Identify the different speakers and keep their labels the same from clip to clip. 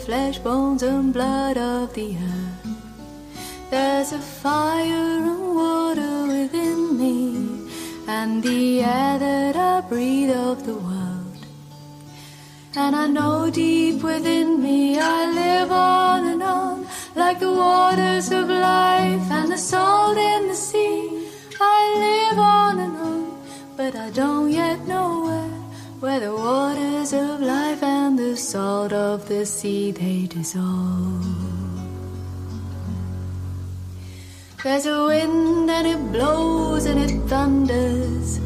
Speaker 1: flesh, bones and blood of the earth. There's a fire and water within me, and the air that I breathe of the world. And I know deep within me I live on and on, like the waters of life and the salt in the sea. I live on and on, but I don't yet know where the waters of life and the salt of the sea they dissolve. There's a wind and it blows and it thunders,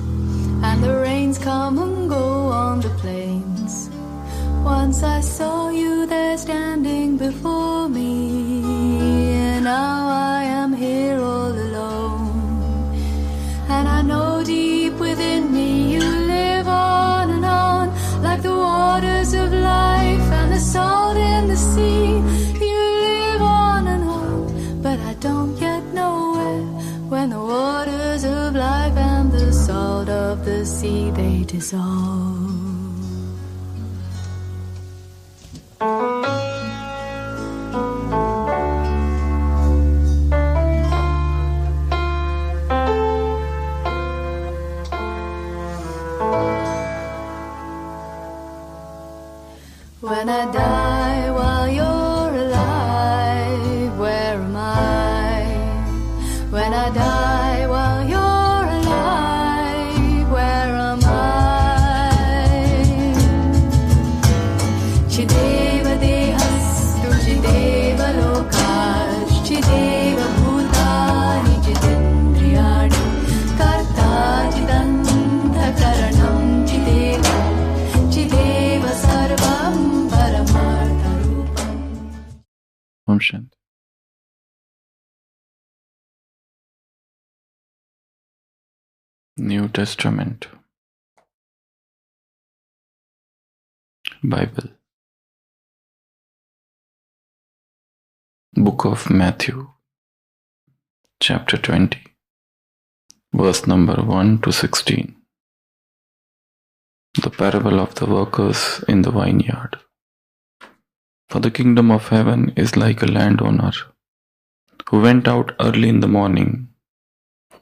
Speaker 1: and the rains come and go on the plains. Once I saw you there standing before me, and now I am here all alone. And I know deep within me you live on and on, like the waters of life and the salt in the sea. You live on and on, but I don't yet know when the waters of life and the salt of the sea they dissolve. When I die while you're alive, where am I? When I die while you're alive, where am I? Chideva dehastu chideva lokash, chideva bhutani chidendriyani, karta chidanta karanam chideva, chideva sarvam.
Speaker 2: Om Shanti. New Testament, Bible, Book of Matthew, Chapter 20, verse number 1 to 16. The parable of the workers in the vineyard. For the kingdom of heaven is like a landowner who went out early in the morning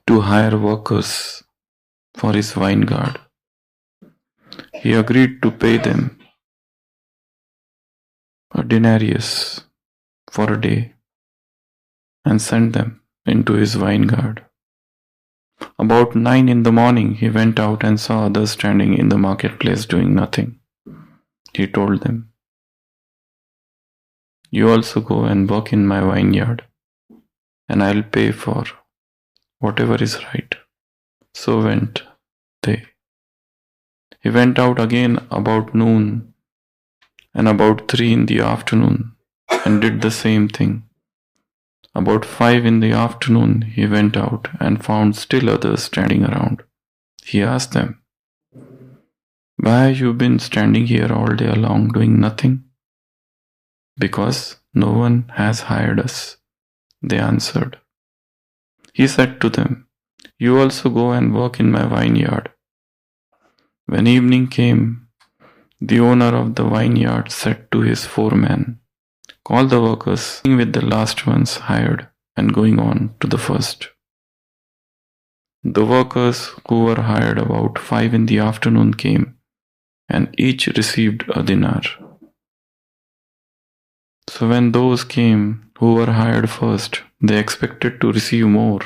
Speaker 2: to hire workers for his vineyard. He agreed to pay them a denarius for a day and sent them into his vineyard. About 9 in the morning he went out and saw others standing in the marketplace doing nothing. He told them, "You also go and work in my vineyard, and I'll pay for whatever is right." So went they. He went out again about noon and about 3 in the afternoon and did the same thing. About 5 in the afternoon he went out and found still others standing around. He asked them, "Why have you been standing here all day long doing nothing?" "Because no one has hired us," they answered. He said to them, "You also go and work in my vineyard." When evening came, the owner of the vineyard said to his foreman, "Call the workers, with the last ones hired and going on to the first." The workers who were hired about 5 in the afternoon came, and each received a dinar. So when those came who were hired first, they expected to receive more.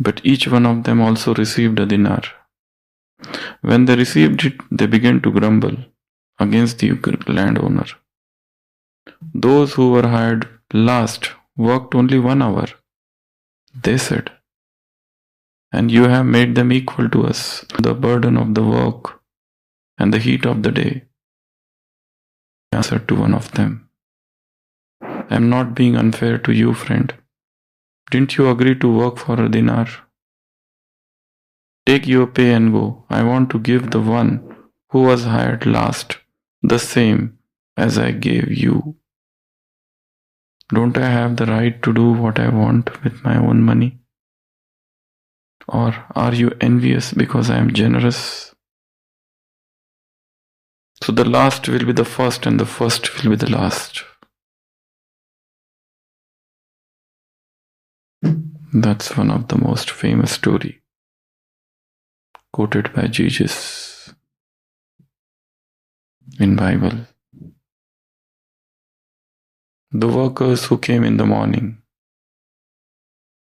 Speaker 2: But each one of them also received a dinar. When they received it, they began to grumble against the landowner. Those who were hired last worked only 1 hour, they said, and you have made them equal to us, the burden of the work and the heat of the day. He answered to one of them, "I am not being unfair to you, friend. Didn't you agree to work for a dinar? Take your pay and go. I want to give the one who was hired last the same as I gave you. Don't I have the right to do what I want with my own money? Or are you envious because I am generous?" So the last will be the first and the first will be the last. That's one of the most famous story quoted by Jesus in Bible. The workers who came in the morning,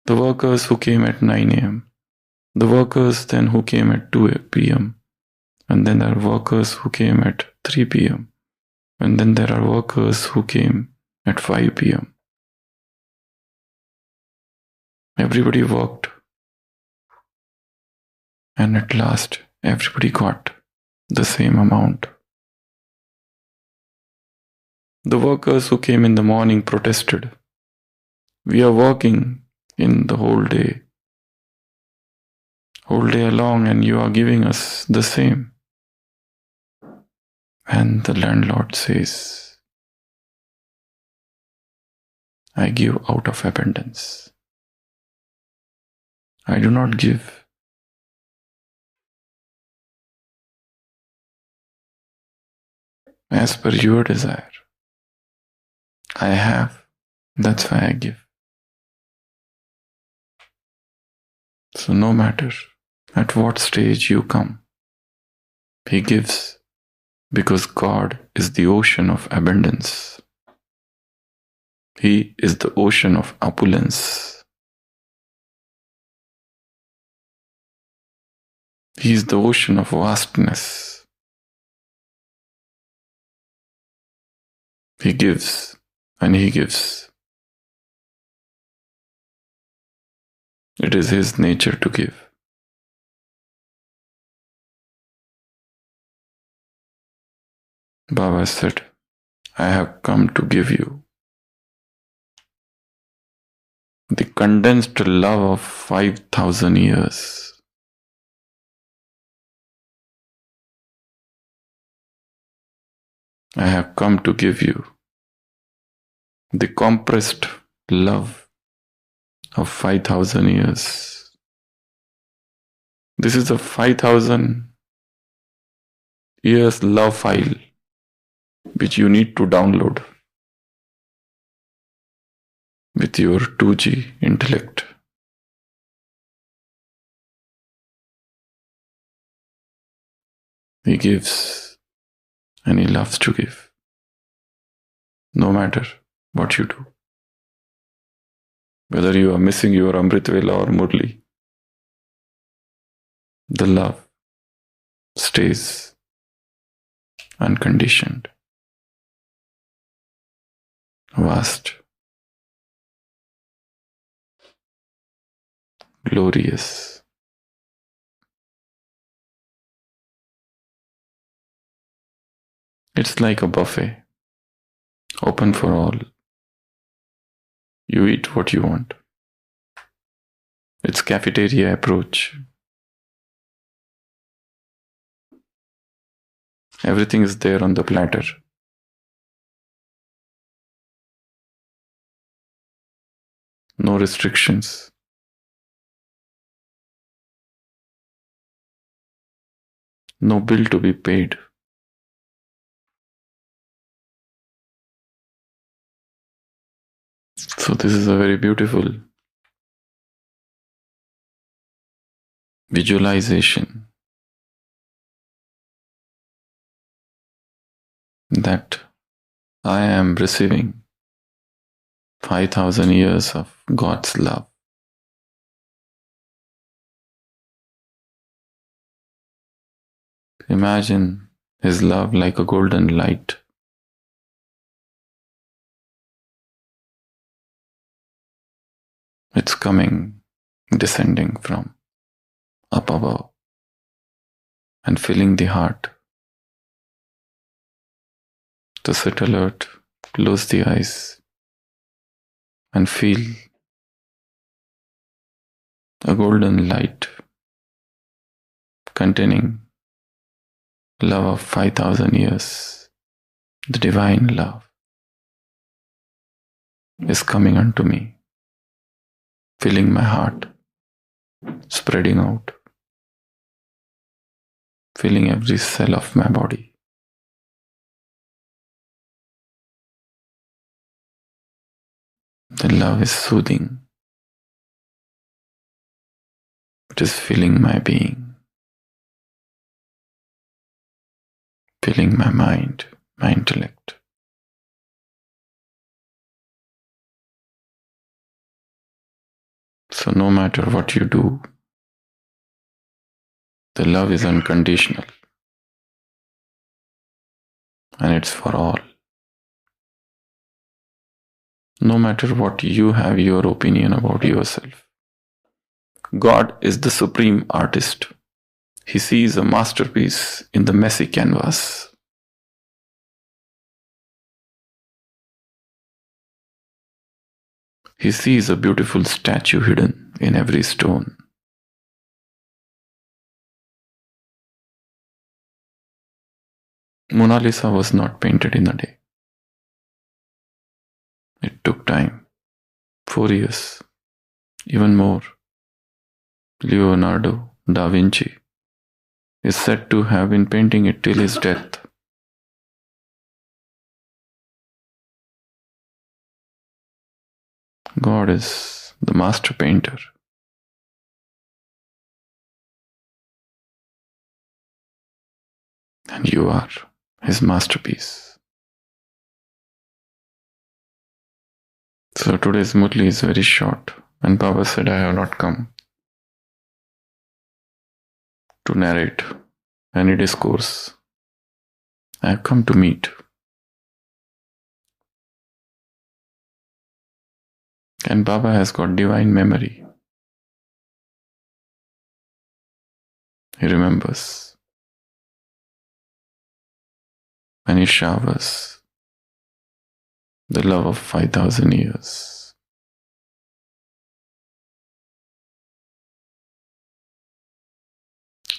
Speaker 2: the workers who came at 9 a.m., the workers then who came at 2 p.m., and then there are workers who came at 3 p.m., and then there are workers who came at 5 p.m. Everybody worked, and at last everybody got the same amount. The workers who came in the morning protested. We are working in the whole day along, and you are giving us the same. And the landlord says, I give out of abundance. I do not give as per your desire. I have, that's why I give. So no matter at what stage you come, He gives, because God is the ocean of abundance. He is the ocean of opulence. He is the ocean of vastness. He gives and He gives. It is His nature to give. Baba said, I have come to give you the condensed love of 5,000 years. I have come to give you the compressed love of 5,000 years. This is a 5,000 years love file which you need to download with your 2G intellect. He gives and He loves to give, no matter what you do. Whether you are missing your Amrit Vela or Murli, the love stays unconditioned, vast, glorious. It's like a buffet, open for all. You eat what you want. It's cafeteria approach. Everything is there on the platter. No restrictions. No bill to be paid. So this is a very beautiful visualization that I am receiving 5,000 years of God's love. Imagine His love like a golden light. It's coming, descending from up above and filling the heart. To sit alert, close the eyes and feel a golden light containing love of 5,000 years. The divine love is coming unto me, filling my heart, spreading out, filling every cell of my body. The love is soothing. It is filling my being, filling my mind, my intellect. So no matter what you do, the love is unconditional and it's for all. No matter what you have your opinion about yourself, God is the supreme artist. He sees a masterpiece in the messy canvas. He sees a beautiful statue hidden in every stone. Mona Lisa was not painted in a day. It took time, 4 years, even more. Leonardo da Vinci is said to have been painting it till his death. God is the master painter. And you are his masterpiece. So today's Murli is very short, and Baba said, I have not come to narrate any discourse. I have come to meet. And Baba has got divine memory. He remembers when he showers the love of 5,000 years.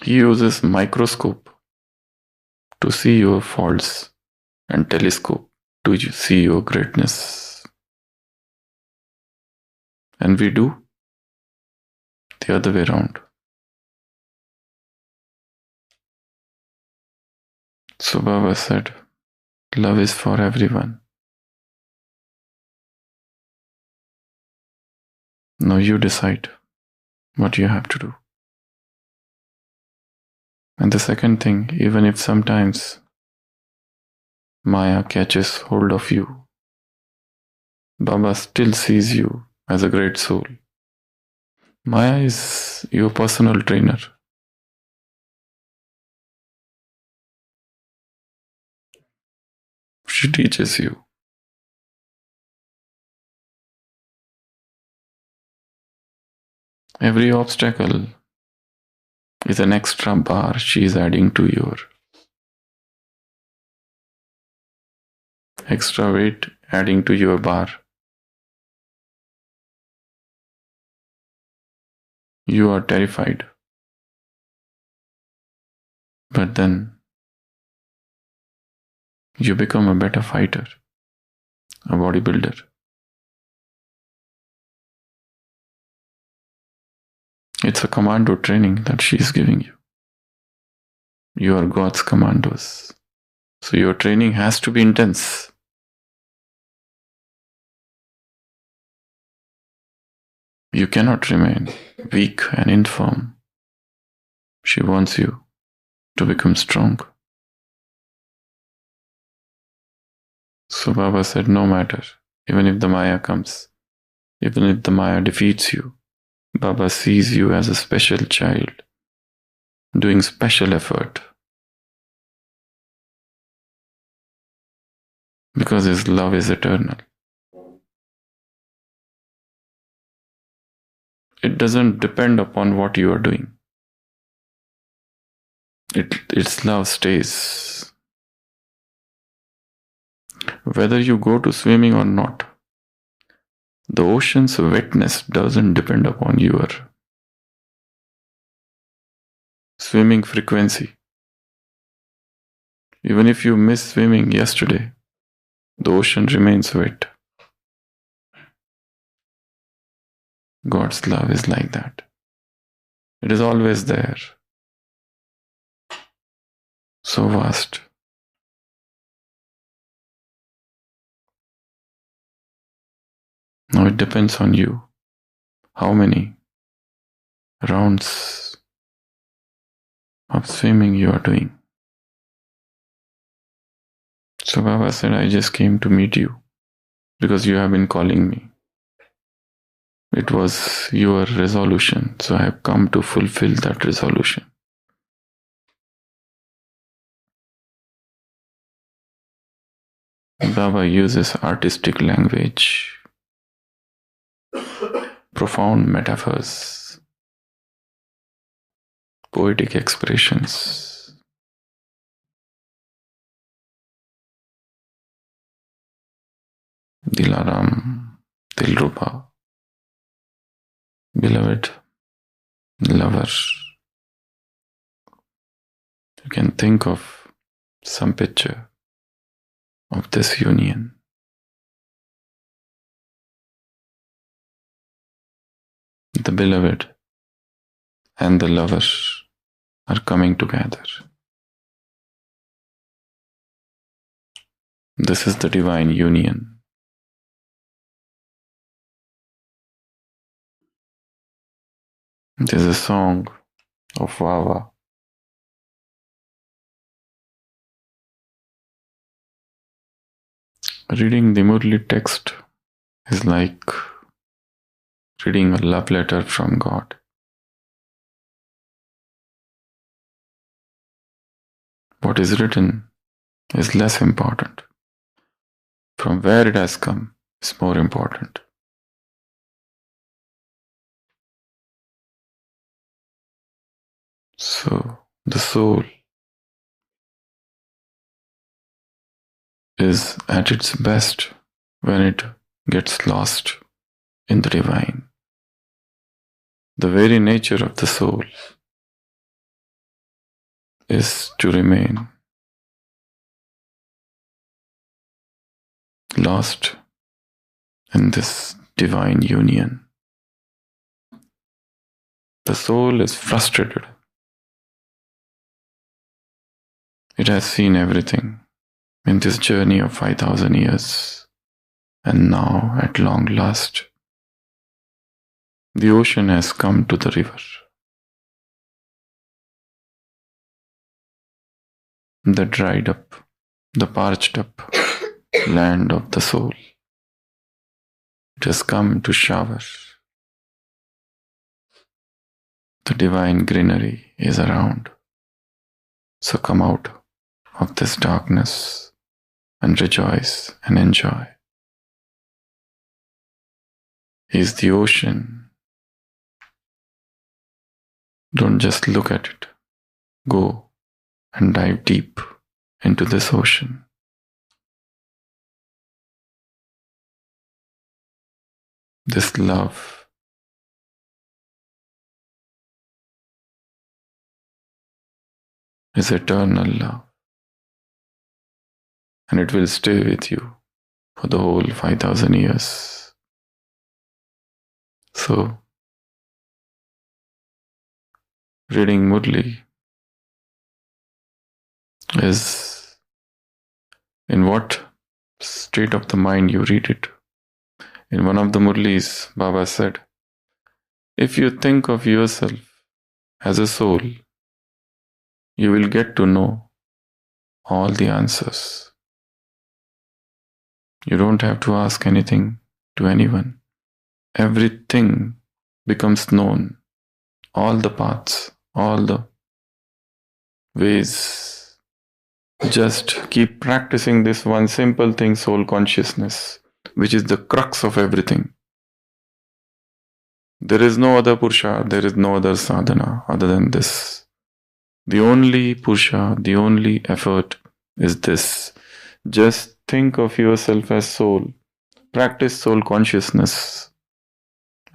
Speaker 2: He uses microscope to see your faults and telescope to see your greatness. And we do the other way around. So Baba said, love is for everyone. Now you decide what you have to do. And the second thing, even if sometimes Maya catches hold of you, Baba still sees you as a great soul. Maya is your personal trainer. She teaches you. Every obstacle is an extra bar she is adding to your extra weight, adding to your bar. You are terrified. But then you become a better fighter, a bodybuilder. It's a commando training that she is giving you. You are God's commandos. So your training has to be intense. You cannot remain weak and infirm. She wants you to become strong. So Baba said, no matter, even if the Maya comes, even if the Maya defeats you, Baba sees you as a special child, doing special effort. Because his love is eternal. It doesn't depend upon what you are doing. Its love stays. Whether you go to swimming or not, the ocean's wetness doesn't depend upon your swimming frequency. Even if you missed swimming yesterday, the ocean remains wet. God's love is like that. It is always there. So vast. Now it depends on you how many rounds of swimming you are doing. So Baba said, I just came to meet you because you have been calling me. It was your resolution, so I have come to fulfill that resolution. Baba uses artistic language, profound metaphors, poetic expressions. Dilaram, Dilrupa, beloved, lover. You can think of some picture of this union. The beloved and the lover are coming together. This is the divine union. It is a song of Vava. Reading the Murli text is like reading a love letter from God. What is written is less important. From where it has come is more important. So the soul is at its best when it gets lost in the divine. The very nature of the soul is to remain lost in this divine union. The soul is frustrated. It has seen everything in this journey of 5,000 years, and now, at long last, the ocean has come to the river. The dried up, the parched up land of the soul. It has come to shower. The divine greenery is around. So come out of this darkness and rejoice and enjoy. He is the ocean. Don't just look at it. Go and dive deep into this ocean. This love is eternal love, and it will stay with you for the whole 5,000 years. So, reading Murli is in what state of the mind you read it. In one of the Murlis, Baba said, if you think of yourself as a soul, you will get to know all the answers. You don't have to ask anything to anyone. Everything becomes known. All the paths, all the ways. Just keep practicing this one simple thing, soul consciousness, which is the crux of everything. There is no other Purusha, there is no other sadhana other than this. The only Purusha, the only effort is this. Just think of yourself as soul. Practice soul consciousness,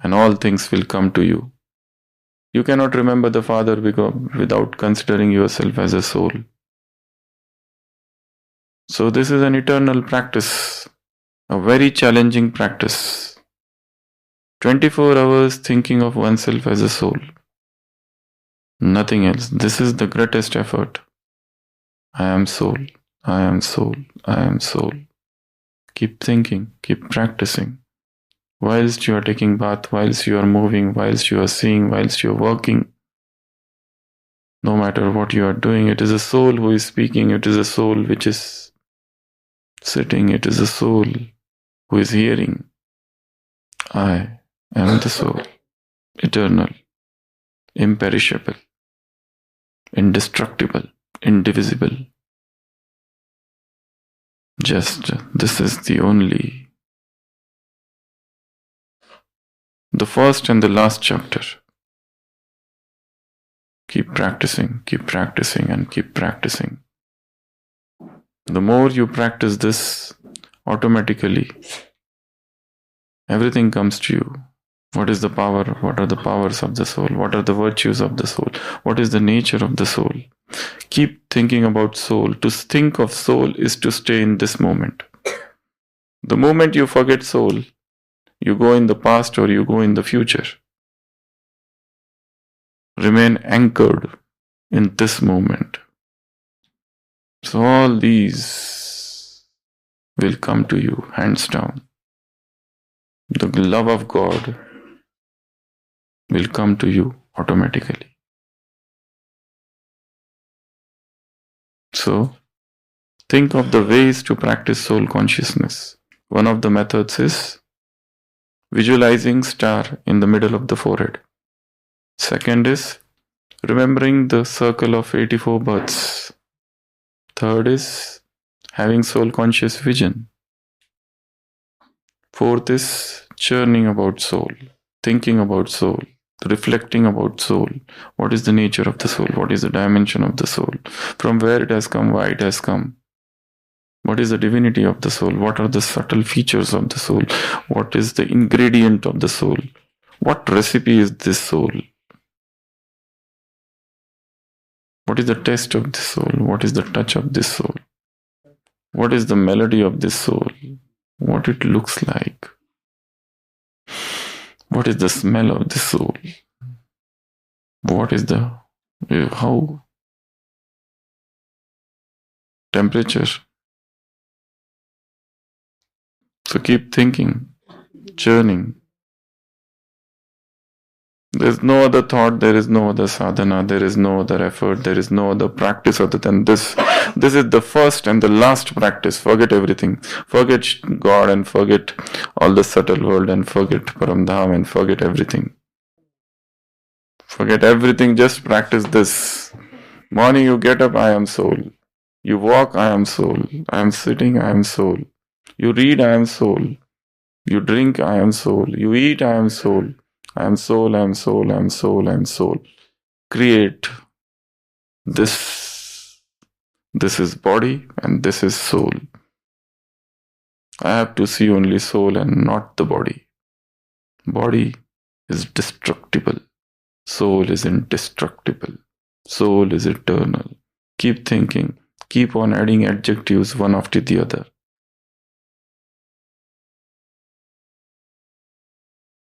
Speaker 2: and all things will come to you. You cannot remember the Father without considering yourself as a soul. So this is an eternal practice, a very challenging practice. 24 hours thinking of oneself as a soul. Nothing else. This is the greatest effort. I am soul, I am soul, I am soul. Keep thinking, keep practicing. whilst you are taking bath, whilst you are moving, whilst you are seeing, whilst you are working. No matter what you are doing, it is a soul who is speaking, it is a soul which is sitting, it is a soul who is hearing. I am the soul, eternal, imperishable, indestructible, indivisible. Just this is the first and the last chapter. Keep practicing, and keep practicing. The more you practice this, automatically everything comes to you. What is the power? What are the powers of the soul? What are the virtues of the soul? What is the nature of the soul? Keep thinking about soul. To think of soul is to stay in this moment. The moment you forget soul, you go in the past or you go in the future. Remain anchored in this moment. So all these will come to you, hands down. The love of God will come to you automatically. So, think of the ways to practice soul consciousness. One of the methods is visualizing star in the middle of the forehead. Second is remembering the circle of 84 births. Third is having soul conscious vision. Fourth is churning about soul, thinking about soul, reflecting about soul. What is the nature of the soul? What is the dimension of the soul? From where it has come, why it has come? What is the divinity of the soul? What are the subtle features of the soul? What is the ingredient of the soul? What recipe is this soul? What is the taste of this soul? What is the touch of this soul? What is the melody of this soul? What it looks like? What is the smell of this soul? What is the how temperature? So keep thinking, churning. There is no other thought, there is no other sadhana, there is no other effort, there is no other practice other than this. This is the first and the last practice. Forget everything. Forget God and forget all the subtle world and forget Paramdham and forget everything. Forget everything, just practice this. Morning you get up, I am soul. You walk, I am soul. I am sitting, I am soul. You read, I am soul. You drink, I am soul. You eat, I am soul. I am soul, I am soul, I am soul, I am soul. Create this. This is body and this is soul. I have to see only soul and not the body. Body is destructible. Soul is indestructible. Soul is eternal. Keep thinking. Keep on adding adjectives one after the other.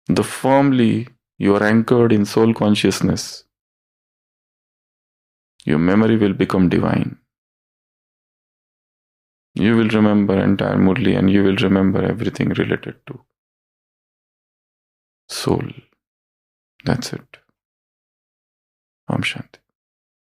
Speaker 2: The firmly you are anchored in soul consciousness, your memory will become divine. You will remember entire Murli and you will remember everything related to soul. That's it. Om Shanti.